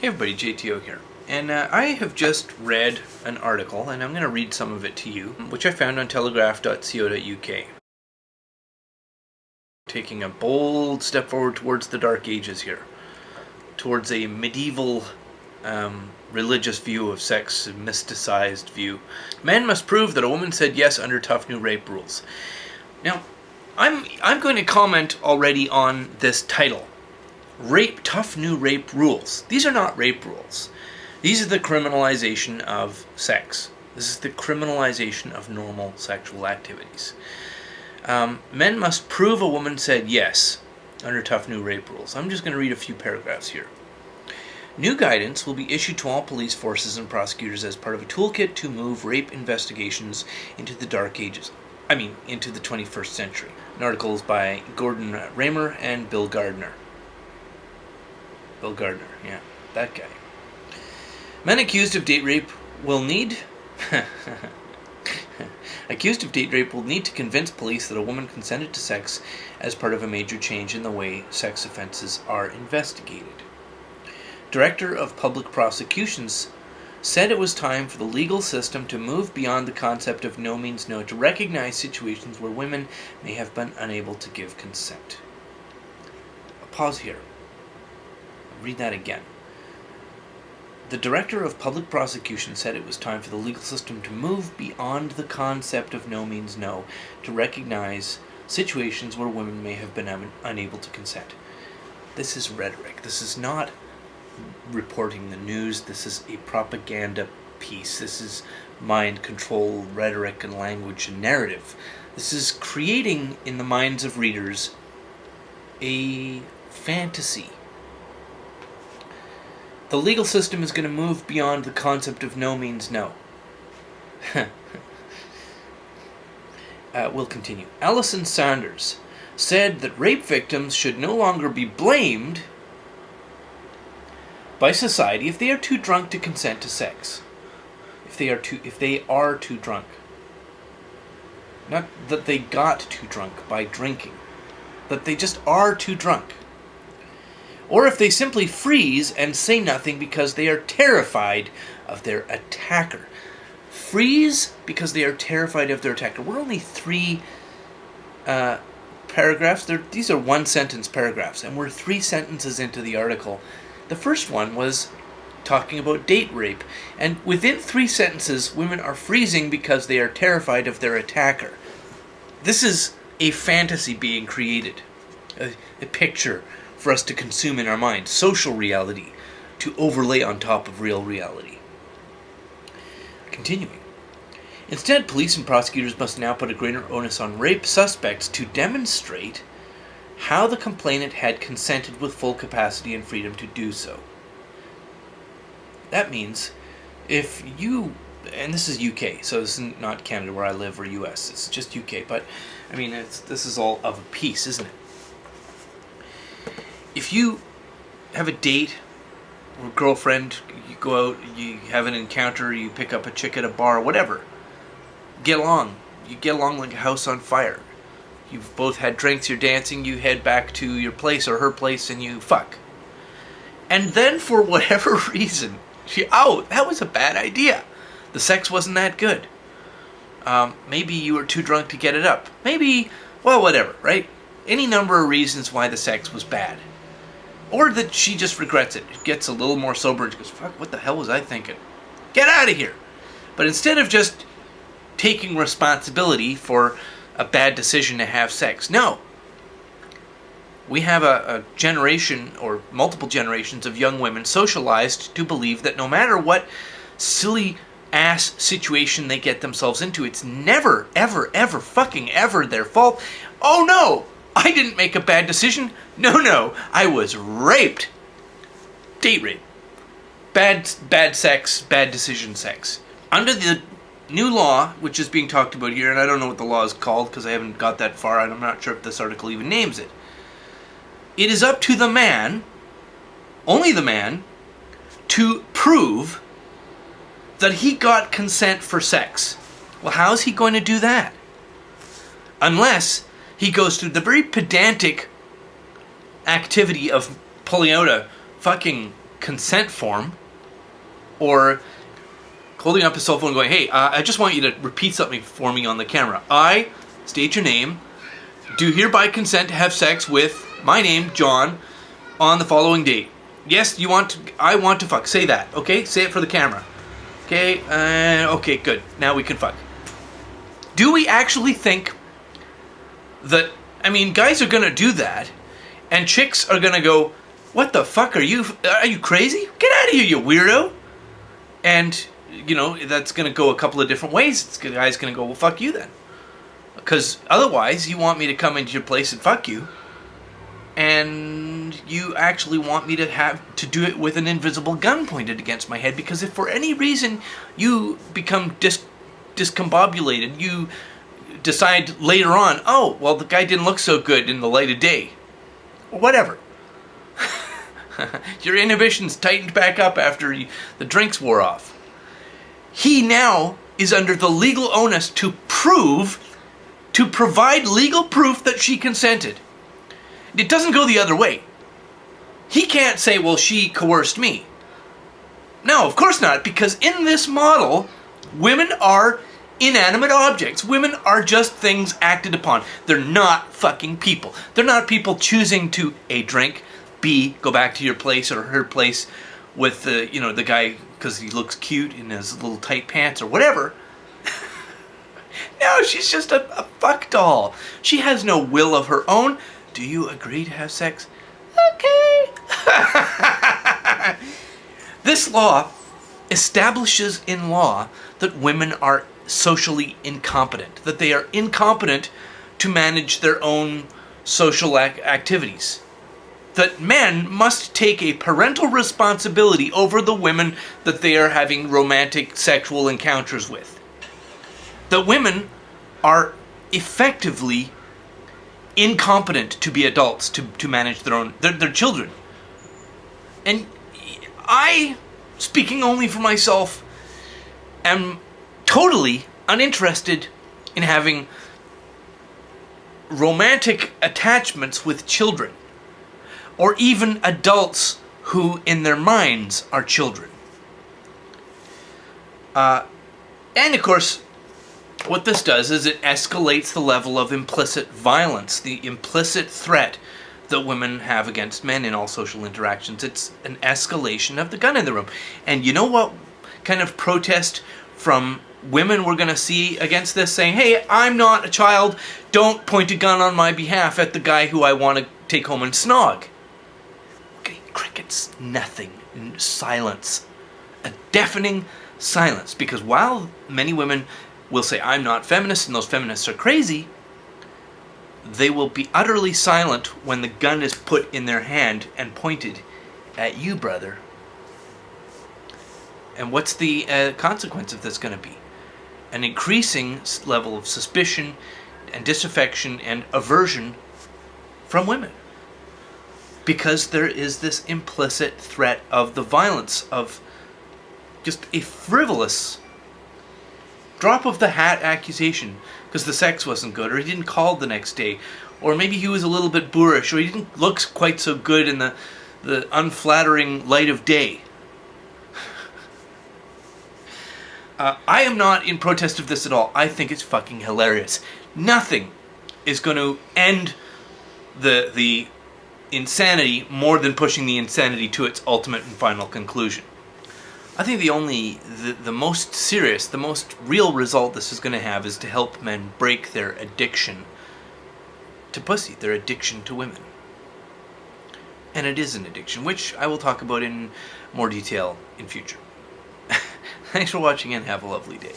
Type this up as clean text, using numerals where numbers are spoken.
Hey everybody, JTO here. And I have just read an article, and I'm going to read some of it to you, which I found on telegraph.co.uk. Taking a bold step forward towards the Dark Ages here, towards a medieval religious view of sex, a mysticized view. Men must prove that a woman said yes under tough new rape rules. Now, I'm going to comment already on this title. Tough new rape rules. These are not rape rules. These are the criminalization of sex. This is the criminalization of normal sexual activities. Men must prove a woman said yes under tough new rape rules. I'm just going to read a few paragraphs here. New guidance will be issued to all police forces and prosecutors as part of a toolkit to move rape investigations into the dark ages. Into the 21st century. An article is by Gordon Raymer and Bill Gardner. Bill Gardner, yeah, that guy. Men accused of date rape will need... Accused of date rape will need to convince police that a woman consented to sex as part of a major change in the way sex offenses are investigated. Director of Public Prosecutions said it was time for the legal system to move beyond the concept of no means no to recognize situations where women may have been unable to give consent. I'll pause here. Read that again. The Director of Public Prosecution said it was time for the legal system to move beyond the concept of no means no to recognize situations where women may have been unable to consent. This is rhetoric. This is not reporting the news. This is a propaganda piece. This is mind control, rhetoric, and language and narrative. This is creating in the minds of readers a fantasy. The legal system is going to move beyond the concept of no means no. We'll continue. Alison Sanders said that rape victims should no longer be blamed by society if they are too drunk to consent to sex. If they are too drunk. Not that they got too drunk by drinking. That they just are too drunk. Or if they simply freeze and say nothing because they are terrified of their attacker. Freeze because they are terrified of their attacker. We're only 3 paragraphs. These are one-sentence paragraphs, and we're 3 sentences into the article. The first one was talking about date rape, and within 3 sentences, women are freezing because they are terrified of their attacker. This is a fantasy being created, a picture for us to consume in our mind, social reality to overlay on top of real reality. Continuing. Instead, police and prosecutors must now put a greater onus on rape suspects to demonstrate how the complainant had consented with full capacity and freedom to do so. That means if you, and this is UK, so this is not Canada where I live or US, it's just UK, but this is all of a piece, isn't it? If you have a date or girlfriend, you go out, you have an encounter, you pick up a chick at a bar, whatever, get along. You get along like a house on fire. You've both had drinks, you're dancing, you head back to your place or her place and you fuck. And then for whatever reason, that was a bad idea. The sex wasn't that good. Maybe you were too drunk to get it up. Maybe, whatever, right? Any number of reasons why the sex was bad. Or that she just regrets it. Gets a little more sober and she goes, fuck, what the hell was I thinking? Get out of here. But instead of just taking responsibility for a bad decision to have sex, no. We have a generation or multiple generations of young women socialized to believe that no matter what silly ass situation they get themselves into, it's never, ever, ever, fucking ever their fault. Oh no! I didn't make a bad decision. No, I was raped. Date rape. Bad sex, bad decision sex. Under the new law, which is being talked about here, and I don't know what the law is called because I haven't got that far, and I'm not sure if this article even names it. It is up to the man, only the man, to prove that he got consent for sex. Well, how's he going to do that? Unless he goes through the very pedantic activity of pulling out a fucking consent form, or holding up a cell phone and going, hey, I just want you to repeat something for me on the camera. I state your name, do hereby consent to have sex with my name, John, on the following date. Yes, I want to fuck. Say that, okay? Say it for the camera. Okay, okay, good. Now we can fuck. Do we actually think that, I mean, guys are gonna do that, and chicks are gonna go, what the fuck, are you crazy? Get out of here, you weirdo. And, you know, that's gonna go a couple of different ways. The guy's gonna go, well, fuck you then. Because otherwise, you want me to come into your place and fuck you, and you actually want me to do it with an invisible gun pointed against my head, because if for any reason you become discombobulated, you decide later on, oh, well, the guy didn't look so good in the light of day, or whatever. Your inhibitions tightened back up after the drinks wore off. He now is under the legal onus to provide legal proof that she consented. It doesn't go the other way. He can't say, well, she coerced me. No, of course not, because in this model, women are inanimate objects. Women are just things acted upon. They're not fucking people. They're not people choosing to A, drink, B, go back to your place or her place with the guy because he looks cute in his little tight pants or whatever. No, she's just a fuck doll. She has no will of her own. Do you agree to have sex? Okay. This law establishes in law that women are socially incompetent, that they are incompetent to manage their own social activities, that men must take a parental responsibility over the women that they are having romantic sexual encounters with, that women are effectively incompetent to be adults, to manage their children. And I, speaking only for myself, am totally uninterested in having romantic attachments with children, or even adults who in their minds are children. And of course, what this does is it escalates the level of implicit violence, the implicit threat that women have against men in all social interactions. It's an escalation of the gun in the room. And you know what kind of protest from women we're going to see against this, saying, hey, I'm not a child, don't point a gun on my behalf at the guy who I want to take home and snog. Okay, crickets, nothing, silence, a deafening silence. Because while many women will say, I'm not feminist, and those feminists are crazy, they will be utterly silent when the gun is put in their hand and pointed at you, brother. And what's the consequence of this going to be? An increasing level of suspicion and disaffection and aversion from women. Because there is this implicit threat of the violence, of just a frivolous drop of the hat accusation because the sex wasn't good, or he didn't call the next day, or maybe he was a little bit boorish, or he didn't look quite so good in the unflattering light of day. I am not in protest of this at all. I think it's fucking hilarious. Nothing is going to end the insanity more than pushing the insanity to its ultimate and final conclusion. I think the most serious, the most real result this is going to have is to help men break their addiction to pussy, their addiction to women. And it is an addiction, which I will talk about in more detail in future. Thanks for watching and have a lovely day.